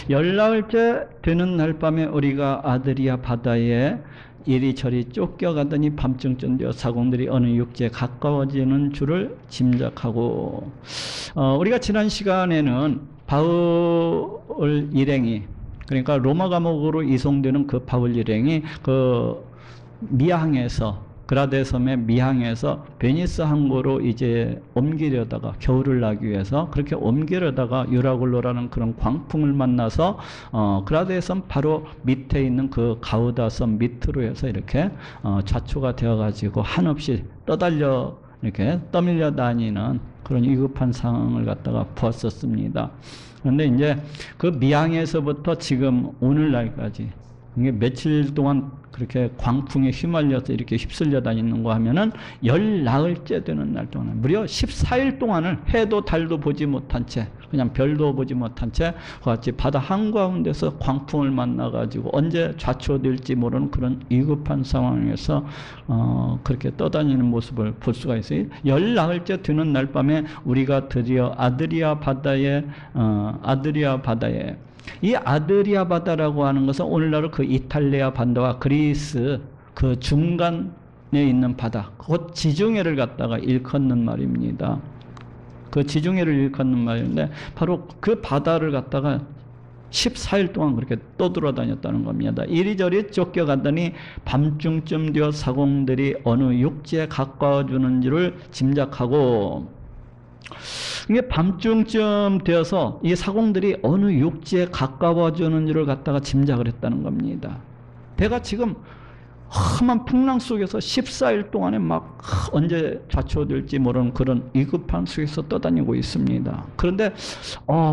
열나흘째 되는 날 밤에 우리가 아드리아 바다에 이리저리 쫓겨가더니 밤중쯤 되어 사공들이 어느 육지에 가까워지는 줄을 짐작하고, 우리가 지난 시간에는 바울 일행이, 그러니까 로마 감옥으로 이송되는 그 바울 일행이 그 미항에서, 그라데 섬의 미항에서 베니스 항구로 이제 옮기려다가, 겨울을 나기 위해서 그렇게 옮기려다가 유라굴로라는 그런 광풍을 만나서 그라데 섬 바로 밑에 있는 그 가우다 섬 밑으로 해서 이렇게 좌초가 되어 가지고 한없이 떠달려 이렇게 떠밀려 다니는 그런 위급한 상황을 갖다가 보았었습니다. 그런데 이제 그 미항에서부터 지금 오늘날까지 이게 며칠 동안 그렇게 광풍에 휘말려서 이렇게 휩쓸려 다니는가 하면은 열나흘째 되는 날 동안, 무려 14일 동안을 해도 달도 보지 못한 채, 그냥 별도 보지 못한 채 같이 바다 한가운데서 광풍을 만나가지고 언제 좌초될지 모르는 그런 위급한 상황에서 그렇게 떠다니는 모습을 볼 수가 있어요. 열나흘째 되는 날 밤에 우리가 드디어 아드리아 바다에 이 아드리아 바다라고 하는 것은 오늘날 그 이탈리아 반도와 그리스 그 중간에 있는 바다, 곧 지중해를 갖다가 일컫는 말입니다. 그 지중해를 일컫는 말인데 바로 그 바다를 갖다가 14일 동안 그렇게 떠돌아다녔다는 겁니다. 이리저리 쫓겨가더니 밤중쯤 되어 사공들이 어느 육지에 가까워지는 줄을 짐작하고, 이게 밤중쯤 되어서 이 사공들이 어느 육지에 가까워지는 줄을 갖다가 짐작을 했다는 겁니다. 배가 지금 험한 풍랑 속에서 14일 동안에 막 언제 좌초될지 모르는 그런 위급한 속에서 떠다니고 있습니다. 그런데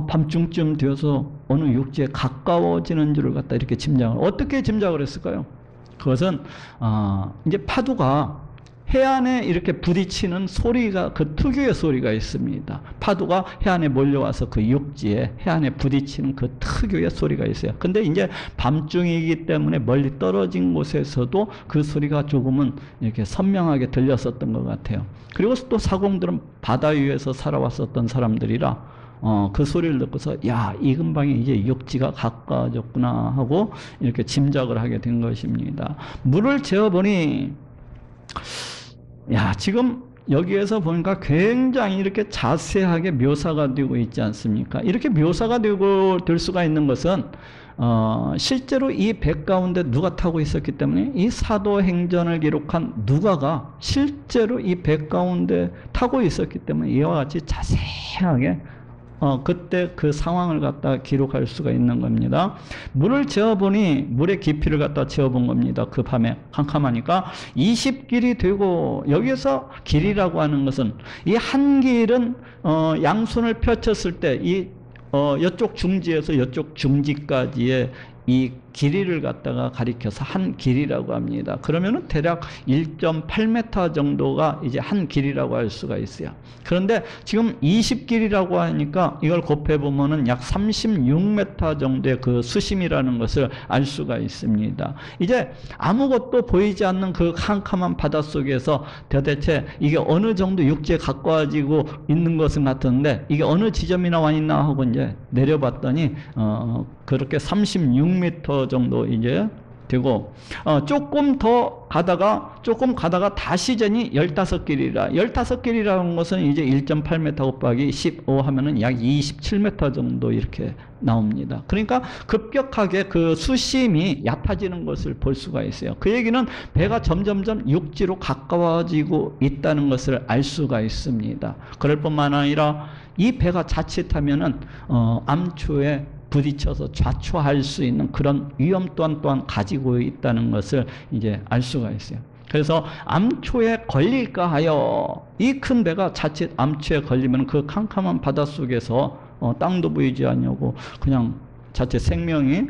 밤중쯤 되어서 어느 육지에 가까워지는 줄을 갖다 이렇게 어떻게 짐작을 했을까요? 그것은 이제 파도가 해안에 이렇게 부딪히는 소리가, 그 특유의 소리가 있습니다. 파도가 해안에 몰려와서 그 육지에, 해안에 부딪히는 그 특유의 소리가 있어요. 근데 이제 밤중이기 때문에 멀리 떨어진 곳에서도 그 소리가 조금은 이렇게 선명하게 들렸었던 것 같아요. 그리고 또 사공들은 바다 위에서 살아왔었던 사람들이라 그 소리를 듣고서 이 근방에 이제 육지가 가까워졌구나 하고 이렇게 짐작을 하게 된 것입니다. 물을 재어보니 지금 여기에서 보니까 굉장히 이렇게 자세하게 묘사가 되고 있지 않습니까? 이렇게 묘사가 될 수가 있는 것은 실제로 이 배 가운데 누가 타고 있었기 때문에 이 사도행전을 기록한 누가가 실제로 이 배 가운데 타고 있었기 때문에 이와 같이 자세하게 그때 그 상황을 갖다 기록할 수가 있는 겁니다. 물을 재어보니, 물의 깊이를 갖다 재어본 겁니다. 그 밤에 캄캄하니까 20길이 되고, 여기에서 길이라고 하는 것은 이 한 길은 양손을 펼쳤을 때 이쪽 중지에서 이쪽 중지까지의 이 길이를 갖다가 가리켜서 한 길이라고 합니다. 그러면은 대략 1.8m 정도가 이제 한 길이라고 할 수가 있어요. 그런데 지금 20길이라고 하니까 이걸 곱해보면은 약 36m 정도의 그 수심이라는 것을 알 수가 있습니다. 이제 아무것도 보이지 않는 그 캄캄한 바닷속에서 도대체 이게 어느 정도 육지에 가까워지고 있는 것은 같은데 이게 어느 지점이나 와 있나 하고 이제 내려봤더니 그렇게 36m 정도 이제 되고, 조금 가다가 다시 전이 15길이라는 것은 이제 1.8m 곱하기 15 하면은 약 27m 정도 이렇게 나옵니다. 그러니까 급격하게 그 수심이 얕아지는 것을 볼 수가 있어요. 그 얘기는 배가 점점점 육지로 가까워지고 있다는 것을 알 수가 있습니다. 그럴 뿐만 아니라 이 배가 자칫하면은 암초에 부딪혀서 좌초할 수 있는 그런 위험 또한 가지고 있다는 것을 이제 알 수가 있어요. 그래서 암초에 걸릴까 하여 이 큰 배가 자칫 암초에 걸리면 그 캄캄한 바닷속에서 땅도 보이지 않냐고 그냥 자칫 생명이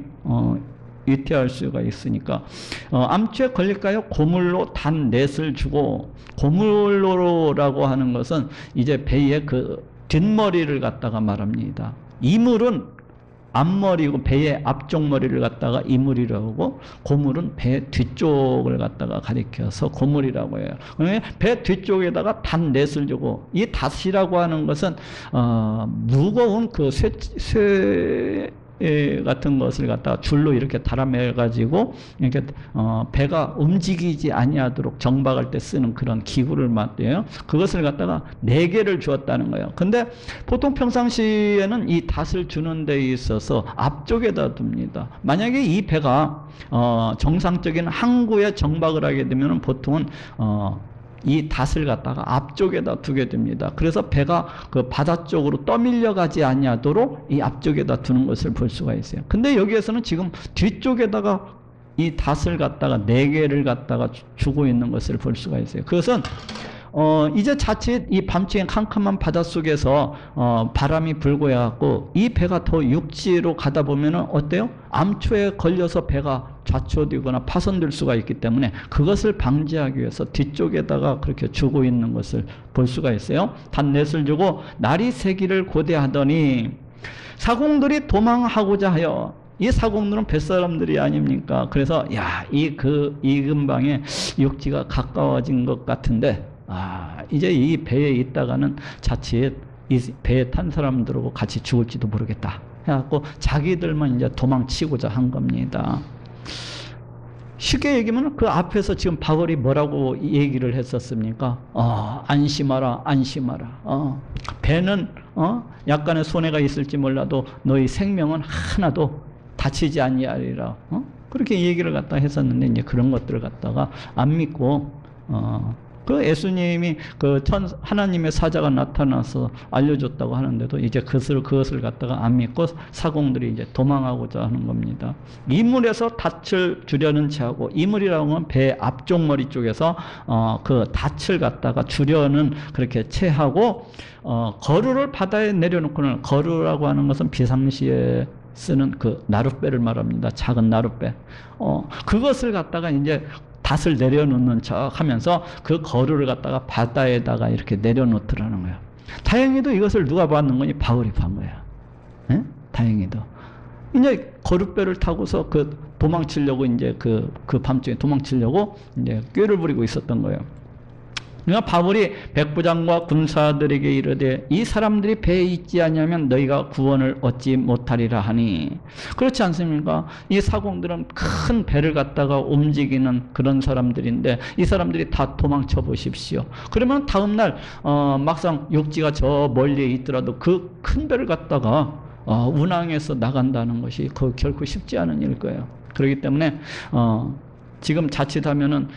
위태할 수가 있으니까 암초에 걸릴까요? 고물로 단 넷을 주고, 고물로라고 하는 것은 이제 배의 그 뒷머리를 갖다가 말합니다. 이물은 앞머리고 배의 앞쪽 머리를 갖다가 이물이라고 하고, 고물은 배 뒤쪽을 갖다가 가리켜서 고물이라고 해요. 배 뒤쪽에다가 닷넷을 주고, 이 닷이라고 하는 것은 무거운 그 같은 것을 갖다가 줄로 이렇게 달아매 가지고 이렇게 배가 움직이지 아니하도록 정박할 때 쓰는 그런 기구를 말이에요. 그것을 갖다가 4개를 주었다는 거예요. 근데 보통 평상시에는 이 닷을 주는 데 있어서 앞쪽에다 둡니다. 만약에 이 배가 정상적인 항구에 정박을 하게 되면 보통은 이 닷을 갖다가 앞쪽에다 두게 됩니다. 그래서 배가 그 바다 쪽으로 떠밀려 가지 아니하도록 이 앞쪽에다 두는 것을 볼 수가 있어요. 근데 여기에서는 지금 뒤쪽에다가 이 닷을 갖다가 4개를 갖다가 주고 있는 것을 볼 수가 있어요. 그것은 이제 자칫 이 밤중에 캄캄한 바닷속에서 바람이 불고 해갖고 이 배가 더 육지로 가다 보면은 어때요? 암초에 걸려서 배가 좌초되거나 파손될 수가 있기 때문에 그것을 방지하기 위해서 뒤쪽에다가 그렇게 주고 있는 것을 볼 수가 있어요. 닷넷을 주고 날이 새기를 고대하더니 사공들이 도망하고자 하여, 이 사공들은 뱃사람들이 아닙니까? 그래서 이 근방에 육지가 가까워진 것 같은데 이제 이 배에 있다가는 자칫 이 배에 탄 사람들하고 같이 죽을지도 모르겠다 해갖고 자기들만 이제 도망치고자 한 겁니다. 쉽게 얘기하면 그 앞에서 지금 바울이 뭐라고 얘기를 했었습니까? 안심하라, 안심하라. 배는 약간의 손해가 있을지 몰라도 너희 생명은 하나도 다치지 아니하리라. 그렇게 얘기를 갖다 했었는데 이제 그런 것들을 갖다가 안 믿고 그 예수님이 하나님의 사자가 나타나서 알려줬다고 하는데도 이제 그것을 갖다가 안 믿고 사공들이 이제 도망하고자 하는 겁니다. 이물에서 닻을 주려는 채하고, 이물이라고 하면 배 앞쪽 머리 쪽에서 그 닻을 갖다가 주려는 그렇게 채하고 거루를 바다에 내려놓고는, 거루라고 하는 것은 비상시에 쓰는 그 나룻배를 말합니다. 작은 나룻배. 그것을 갖다가 이제 닷을 내려놓는 척 하면서 그 거루를 갖다가 바다에다가 이렇게 내려놓더라는 거예요. 다행히도 이것을 누가 봤는 거니? 바울이 본 거야. 예? 다행히도. 이제 거룻배를 타고서 도망치려고 이제 그 밤중에 도망치려고 이제 꾀를 부리고 있었던 거예요. 그러니까 바울이 백부장과 군사들에게 이르되 이 사람들이 배에 있지 아니하면 너희가 구원을 얻지 못하리라 하니, 그렇지 않습니까? 이 사공들은 큰 배를 갖다가 움직이는 그런 사람들인데 이 사람들이 다 도망쳐 보십시오. 그러면 다음날 막상 육지가 저 멀리에 있더라도 그 큰 배를 갖다가 운항해서 나간다는 것이 결코 쉽지 않은 일일 거예요. 그렇기 때문에 지금 자칫하면은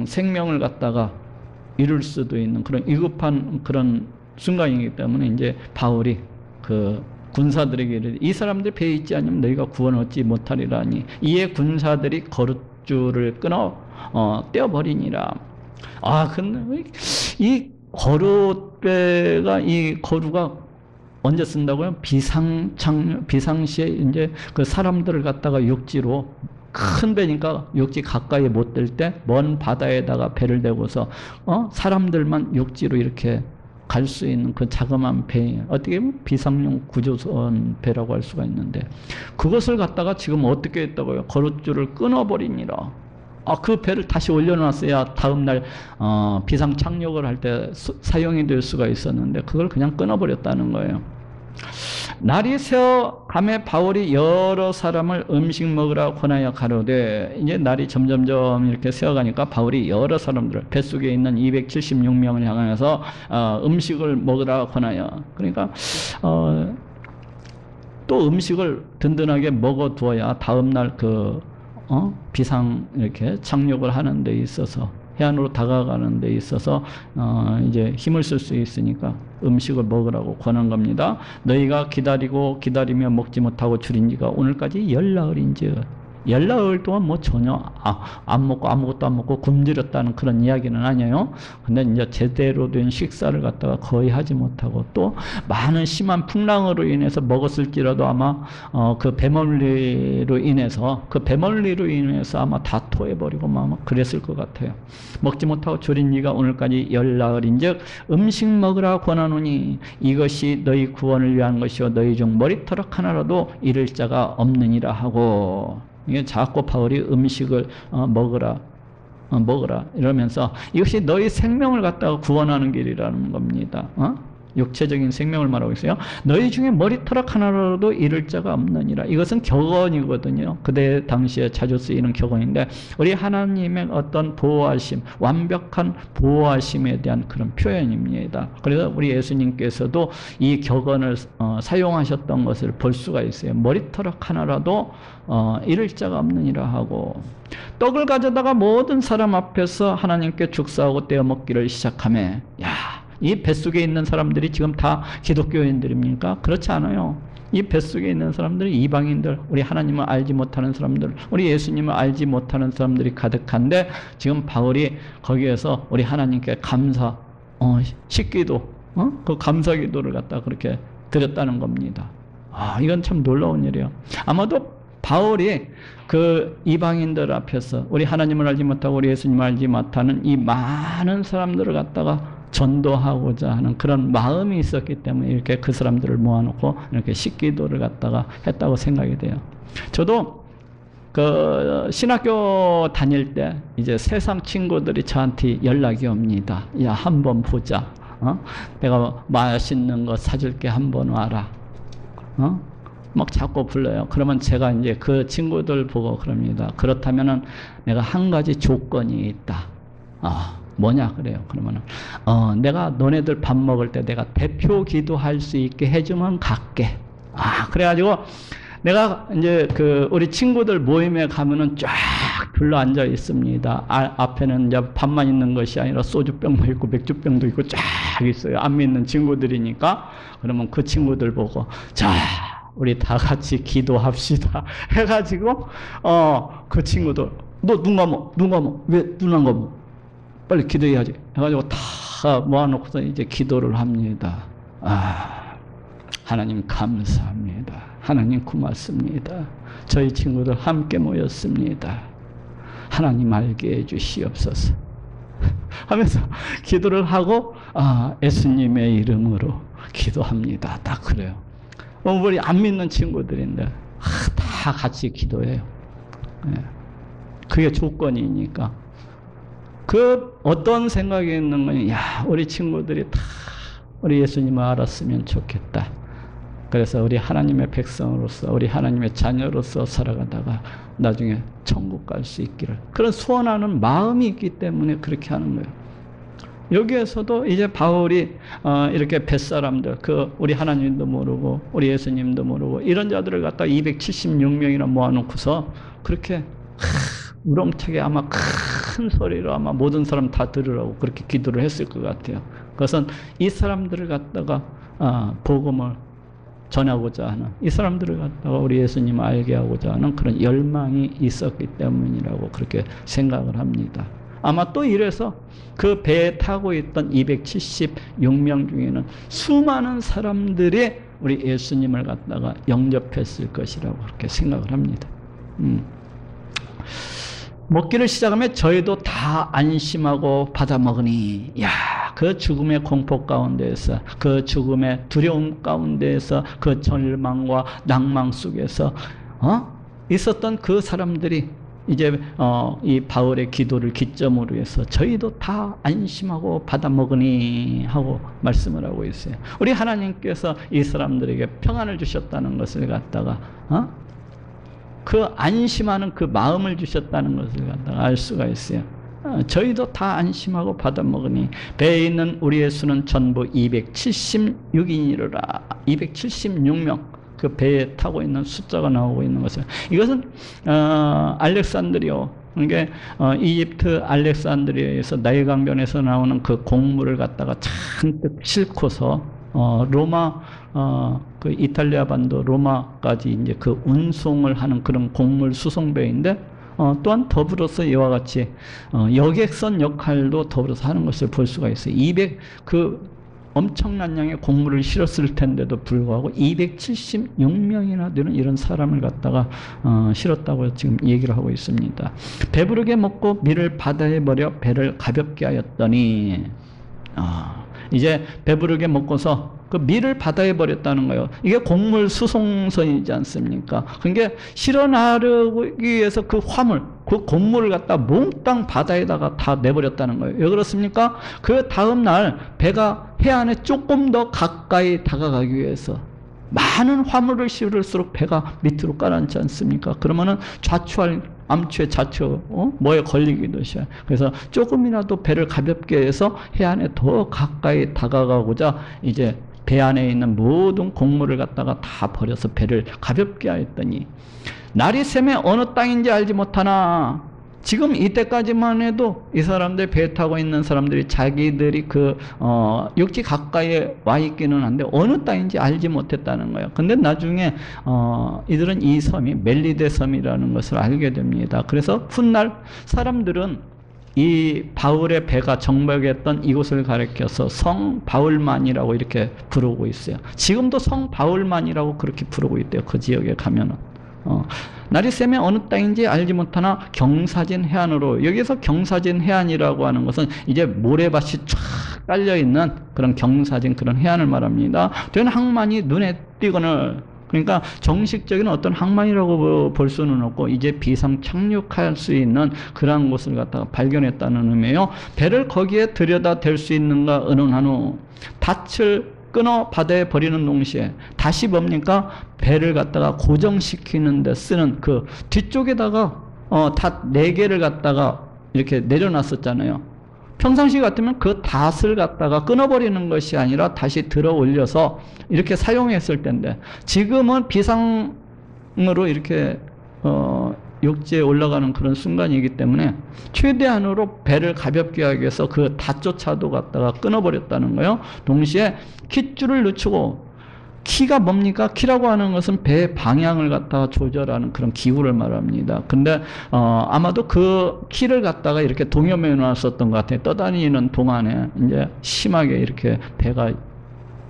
생명을 갖다가 이룰 수도 있는 그런 위급한 그런 순간이기 때문에 이제 바울이 그 군사들에게 이르되 이 사람들 배에 있지 않으면 너희가 구원을 얻지 못하리라니, 이에 군사들이 거룻줄을 끊어 떼어버리니라. 근데 이 거룻배가, 이 거루가 언제 쓴다고요? 비상시에 이제 그 사람들을 갖다가 육지로, 큰 배니까 육지 가까이 못 들 때 먼 바다에다가 배를 대고서 사람들만 육지로 이렇게 갈 수 있는 그 자그마한 배, 어떻게 보면 비상용 구조선 배라고 할 수가 있는데 그것을 갖다가 지금 어떻게 했다고요? 거룻줄을 끊어버리니라. 그 배를 다시 올려놨어야 다음날 비상 착륙을 할 때 사용이 될 수가 있었는데 그걸 그냥 끊어버렸다는 거예요. 날이 새어 감에 바울이 여러 사람을 음식 먹으라 권하여 가로되, 이제 날이 점점점 이렇게 새어가니까 바울이 여러 사람들을, 뱃속에 있는 276명을 향해서 음식을 먹으라 권하여, 그러니까 또 음식을 든든하게 먹어 두어야 다음날 비상 이렇게 착륙을 하는 데 있어서, 해안으로 다가가는 데 있어서 이제 힘을 쓸 수 있으니까 음식을 먹으라고 권한 겁니다. 너희가 기다리며 먹지 못하고 줄인 지가 오늘까지 열나흘인즉, 열나흘 동안 뭐 전혀 안 먹고 아무것도 안 먹고 굶주렸다는 그런 이야기는 아니에요. 근데 이제 제대로 된 식사를 갖다가 거의 하지 못하고 또 많은 심한 풍랑으로 인해서 먹었을지라도 아마 그 배멀리로 인해서 아마 다 토해버리고 아마 그랬을 것 같아요. 먹지 못하고 줄인 이가 오늘까지 열나흘인즉 음식 먹으라 권하노니 이것이 너희 구원을 위한 것이요 너희 중 머리털럭 하나라도 잃을 자가 없느니라 하고, 이게 자꾸 바울이 음식을 먹으라 이러면서 이것이 너희 생명을 갖다가 구원하는 길이라는 겁니다. 육체적인 생명을 말하고 있어요. 너희 중에 머리털락 하나라도 잃을 자가 없느니라. 이것은 격언이거든요. 그때 당시에 자주 쓰이는 격언인데 우리 하나님의 어떤 보호하심, 완벽한 보호하심에 대한 그런 표현입니다. 그래서 우리 예수님께서도 이 격언을 사용하셨던 것을 볼 수가 있어요. 머리털락 하나라도 잃을 자가 없느니라 하고, 떡을 가져다가 모든 사람 앞에서 하나님께 축사하고 떼어 먹기를 시작하며, 이 뱃속에 있는 사람들이 지금 다 기독교인들입니까? 그렇지 않아요. 이 뱃속에 있는 사람들이 이방인들, 우리 하나님을 알지 못하는 사람들, 우리 예수님을 알지 못하는 사람들이 가득한데, 지금 바울이 거기에서 우리 하나님께 감사, 식기도, 그 감사 기도를 갖다 그렇게 드렸다는 겁니다. 이건 참 놀라운 일이에요. 아마도 바울이 그 이방인들 앞에서 우리 하나님을 알지 못하고 우리 예수님을 알지 못하는 이 많은 사람들을 갖다가 전도하고자 하는 그런 마음이 있었기 때문에 이렇게 그 사람들을 모아놓고 이렇게 식기도를 갖다가 했다고 생각이 돼요. 저도 그 신학교 다닐 때 이제 세상 친구들이 저한테 연락이 옵니다. 야, 한번 보자. 내가 맛있는 거 사줄게, 한번 와라. 막 자꾸 불러요. 그러면 제가 이제 그 친구들 보고 그럽니다. 그렇다면은 내가 한 가지 조건이 있다. 뭐냐 그래요. 그러면은 내가 너네들 밥 먹을 때 내가 대표 기도할 수 있게 해주면 갈게. 그래가지고 내가 이제 그 우리 친구들 모임에 가면은 쫙 둘러 앉아 있습니다. 앞에는 이제 밥만 있는 것이 아니라 소주병도 있고 맥주병도 있고 쫙 있어요. 안 믿는 친구들이니까. 그러면 그 친구들 보고 자, 우리 다 같이 기도합시다 해가지고 그 친구들 너 눈 감어 왜 눈 안 감어 빨리 기도해야지 해가지고 다 모아놓고서 이제 기도를 합니다. 하나님 감사합니다. 하나님 고맙습니다. 저희 친구들 함께 모였습니다. 하나님 알게 해주시옵소서 하면서 기도를 하고 예수님의 이름으로 기도합니다. 딱 그래요. 우리 안 믿는 친구들인데 다 같이 기도해요. 그게 조건이니까. 그 어떤 생각이 있는 거냐, 우리 친구들이 다 우리 예수님을 알았으면 좋겠다. 그래서 우리 하나님의 백성으로서 우리 하나님의 자녀로서 살아가다가 나중에 천국 갈 수 있기를, 그런 소원하는 마음이 있기 때문에 그렇게 하는 거예요. 여기에서도 이제 바울이 이렇게 뱃사람들, 우리 하나님도 모르고 우리 예수님도 모르고 이런 자들을 갖다 276명이나 모아놓고서 그렇게 우렁차게 아마 큰 소리로 아마 모든 사람 다 들으라고 그렇게 기도를 했을 것 같아요. 그것은 이 사람들을 갖다가 복음을 전하고자 하는, 이 사람들을 갖다가 우리 예수님을 알게 하고자 하는 그런 열망이 있었기 때문이라고 그렇게 생각을 합니다. 아마 또 이래서 그 배에 타고 있던 276명 중에는 수많은 사람들이 우리 예수님을 갖다가 영접했을 것이라고 그렇게 생각을 합니다. 먹기를 시작하면 저희도 다 안심하고 받아 먹으니, 그 죽음의 공포 가운데에서, 그 죽음의 두려움 가운데에서, 그 절망과 낭망 속에서 있었던 그 사람들이 이제 이 바울의 기도를 기점으로 해서 저희도 다 안심하고 받아 먹으니 하고 말씀을 하고 있어요. 우리 하나님께서 이 사람들에게 평안을 주셨다는 것을 갖다가 그 안심하는 그 마음을 주셨다는 것을 갖다가 알 수가 있어요. 저희도 다 안심하고 받아 먹으니 배에 있는 우리의 수는 전부 276인이로라. 276명. 그 배에 타고 있는 숫자가 나오고 있는 것은, 이것은 알렉산드리아, 그러니까 이집트 알렉산드리아에서 나일강변에서 나오는 그 곡물을 갖다가 잔뜩 싣고서 로마, 그 이탈리아 반도 로마까지 이제 그 운송을 하는 그런 곡물 수송배인데, 또한 더불어서 이와 같이 여객선 역할도 더불어서 하는 것을 볼 수가 있어요. 엄청난 양의 곡물을 실었을 텐데도 불구하고 276명이나 되는 이런 사람을 갖다가 실었다고 지금 얘기를 하고 있습니다. 배부르게 먹고 밀을 바다에 버려 배를 가볍게 하였더니, 이제 배부르게 먹고서 그 밀을 바다에 버렸다는 거예요. 이게 곡물 수송선이지 않습니까? 그러니까 실어나르기 위해서 그 화물, 그 곡물을 갖다 몽땅 바다에다가 다 내버렸다는 거예요. 왜 그렇습니까? 그 다음 날 배가 해안에 조금 더 가까이 다가가기 위해서 많은 화물을 실을수록 배가 밑으로 가라앉지 않습니까? 그러면은 암초에 좌초, 뭐에 걸리기도 시작해요. 그래서 조금이라도 배를 가볍게 해서 해안에 더 가까이 다가가고자 이제 배 안에 있는 모든 곡물을 갖다가 다 버려서 배를 가볍게 하였더니 날이 새매 어느 땅인지 알지 못하나. 지금 이때까지만 해도 이 사람들, 배 타고 있는 사람들이 자기들이 육지 가까이에 와 있기는 한데 어느 땅인지 알지 못했다는 거예요. 근데 나중에 이들은 이 섬이 멜리데 섬이라는 것을 알게 됩니다. 그래서 훗날 사람들은 이 바울의 배가 정박했던 이곳을 가리켜서 성 바울만이라고 이렇게 부르고 있어요. 지금도 성 바울만이라고 그렇게 부르고 있대요. 그 지역에 가면은. 날이 새면 어느 땅인지 알지 못하나 경사진 해안으로. 여기서 경사진 해안이라고 하는 것은 이제 모래밭이 쫙 깔려있는 그런 경사진 그런 해안을 말합니다. 된 항만이 눈에 띄거늘. 그러니까 정식적인 어떤 항만이라고 볼 수는 없고 이제 비상 착륙할 수 있는 그러한 곳을 갖다가 발견했다는 의미예요. 배를 거기에 들여다 댈 수 있는가 의논한 후 닻을 끊어 바다에 버리는 동시에 다시 뭡니까? 배를 갖다가 고정시키는 데 쓰는 그 뒤쪽에다가 닷 4개를 갖다가 이렇게 내려놨었잖아요. 평상시 같으면 그 닷을 갖다가 끊어버리는 것이 아니라 다시 들어 올려서 이렇게 사용했을 텐데 지금은 비상으로 이렇게 육지에 올라가는 그런 순간이기 때문에 최대한으로 배를 가볍게 하기 위해서 그 닷조차도 갖다가 끊어버렸다는 거예요. 동시에 킷줄을 늦추고, 키가 뭡니까? 키라고 하는 것은 배의 방향을 갖다가 조절하는 그런 기구를 말합니다. 근데 아마도 그 키를 갖다가 이렇게 동여매 놨었던 것 같아요. 떠다니는 동안에 이제 심하게 이렇게 배가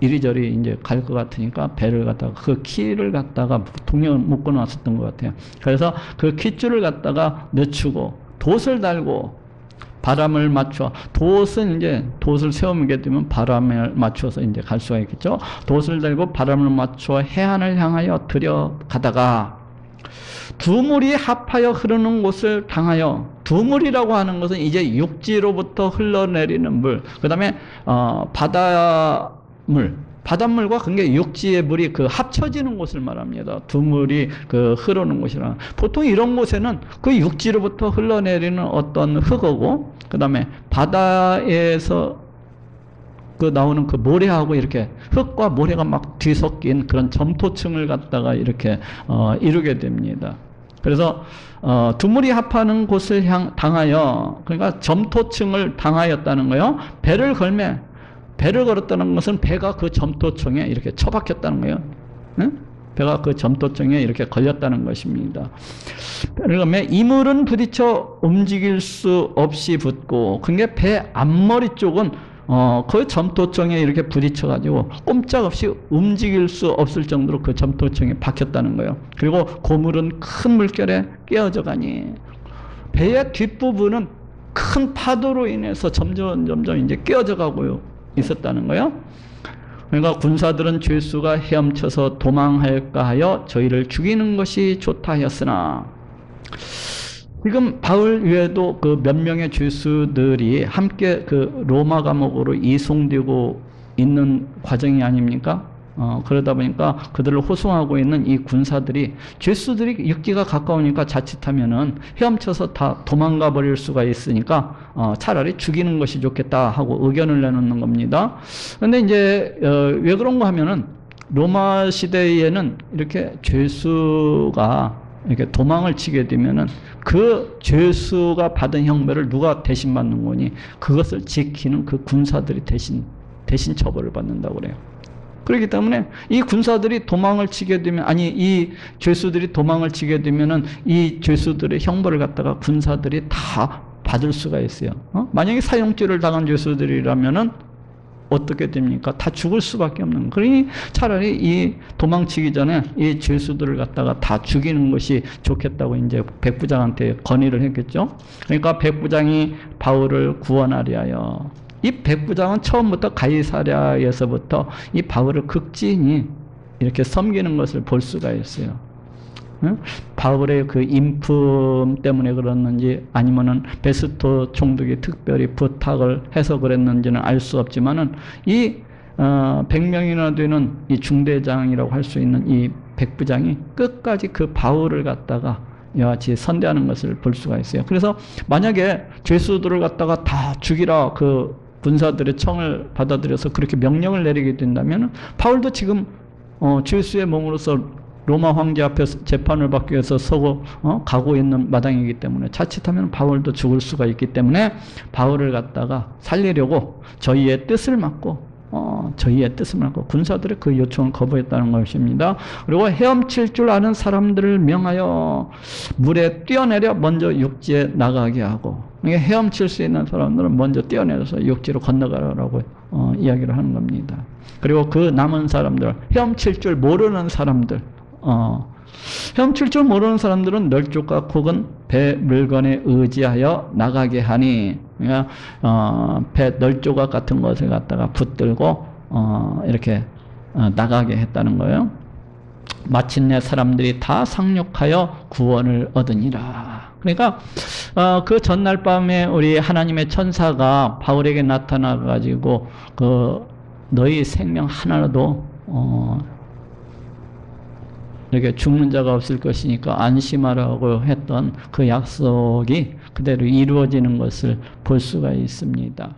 이리저리 이제 갈 것 같으니까 배를 갖다가 그 키를 갖다가 동여 묶어 놨었던 것 같아요. 그래서 그 킷줄을 갖다가 늦추고 돛을 달고 바람을 맞춰, 돛을 세우게 되면 바람을 맞춰서 이제 갈 수가 있겠죠. 돛을 달고 바람을 맞춰 해안을 향하여 들여가다가 두물이 합하여 흐르는 곳을 당하여, 두물이라고 하는 것은 이제 육지로부터 흘러내리는 물, 그 다음에 바닷물과 그게 육지의 물이 그 합쳐지는 곳을 말합니다. 두물이 그 흐르는 곳이라. 보통 이런 곳에는 그 육지로부터 흘러내리는 어떤 흙하고 그 다음에 바다에서 그 나오는 그 모래하고 이렇게 흙과 모래가 막 뒤섞인 그런 점토층을 갖다가 이렇게 이루게 됩니다. 그래서 두물이 합하는 곳을 당하여, 그러니까 점토층을 당하였다는 거예요. 배를 걸었다는 것은 배가 그 점토층에 이렇게 처박혔다는 거예요. 응? 배가 그 점토층에 이렇게 걸렸다는 것입니다. 배를 걸면 이물은 부딪혀 움직일 수 없이 붙고, 그게 배 앞머리 쪽은 그 점토층에 이렇게 부딪혀가지고 꼼짝없이 움직일 수 없을 정도로 그 점토층에 박혔다는 거예요. 그리고 고물은 큰 물결에 깨어져 가니, 배의 뒷부분은 큰 파도로 인해서 점점 이제 깨어져 가고요. 있었다는 거예요. 그러니까 군사들은 죄수가 헤엄쳐서 도망할까 하여 저희를 죽이는 것이 좋다 하였으나, 지금 바울 외에도 그 몇 명의 죄수들이 함께 그 로마 감옥으로 이송되고 있는 과정이 아닙니까? 그러다 보니까 그들을 호송하고 있는 이 군사들이, 죄수들이 육지가 가까우니까 자칫하면은 헤엄쳐서 다 도망가 버릴 수가 있으니까 차라리 죽이는 것이 좋겠다 하고 의견을 내놓는 겁니다. 근데 이제 왜 그런가 하면은 로마 시대에는 이렇게 죄수가 이렇게 도망을 치게 되면은 그 죄수가 받은 형벌을 누가 대신 받는 거니? 그것을 지키는 그 군사들이 대신 처벌을 받는다고 그래요. 그렇기 때문에 이 군사들이 도망을 치게 되면, 이 죄수들이 도망을 치게 되면은 이 죄수들의 형벌을 갖다가 군사들이 다 받을 수가 있어요. 만약에 사형죄를 당한 죄수들이라면은 어떻게 됩니까? 다 죽을 수밖에 없는. 그러니 차라리 이 도망치기 전에 이 죄수들을 갖다가 다 죽이는 것이 좋겠다고 이제 백부장한테 건의를 했겠죠. 그러니까 백부장이 바울을 구원하려 하여 이 백부장은 처음부터 가이사랴에서부터 이 바울을 극진히 이렇게 섬기는 것을 볼 수가 있어요. 응? 바울의 그 인품 때문에 그랬는지 아니면은 베스토 총독이 특별히 부탁을 해서 그랬는지는 알 수 없지만은 이 100명이나 되는 이 중대장이라고 할 수 있는 이 백부장이 끝까지 그 바울을 갖다가 이와 같이 선대하는 것을 볼 수가 있어요. 그래서 만약에 죄수들을 갖다가 다 죽이라 그 군사들의 청을 받아들여서 그렇게 명령을 내리게 된다면 바울도 지금 죄수의 몸으로서 로마 황제 앞에서 재판을 받기 위해서 서고 가고 있는 마당이기 때문에 자칫하면 바울도 죽을 수가 있기 때문에 바울을 갖다가 살리려고 저희의 뜻을 막고 군사들의 그 요청을 거부했다는 것입니다. 그리고 헤엄칠 줄 아는 사람들을 명하여 물에 뛰어내려 먼저 육지에 나가게 하고, 헤엄칠 수 있는 사람들은 먼저 뛰어내려서 육지로 건너가라고 이야기를 하는 겁니다. 그리고 그 남은 사람들, 헤엄칠 줄 모르는 사람들, 헤엄칠 줄 모르는 사람들은 널조각 혹은 배 물건에 의지하여 나가게 하니, 그러니까 배 널조각 같은 것을 갖다가 붙들고 이렇게 나가게 했다는 거예요. 마침내 사람들이 다 상륙하여 구원을 얻으니라. 그러니까 그 전날 밤에 우리 하나님의 천사가 바울에게 나타나 가지고 그 너희 생명 하나라도 이렇게 죽는 자가 없을 것이니까 안심하라고 했던 그 약속이 그대로 이루어지는 것을 볼 수가 있습니다.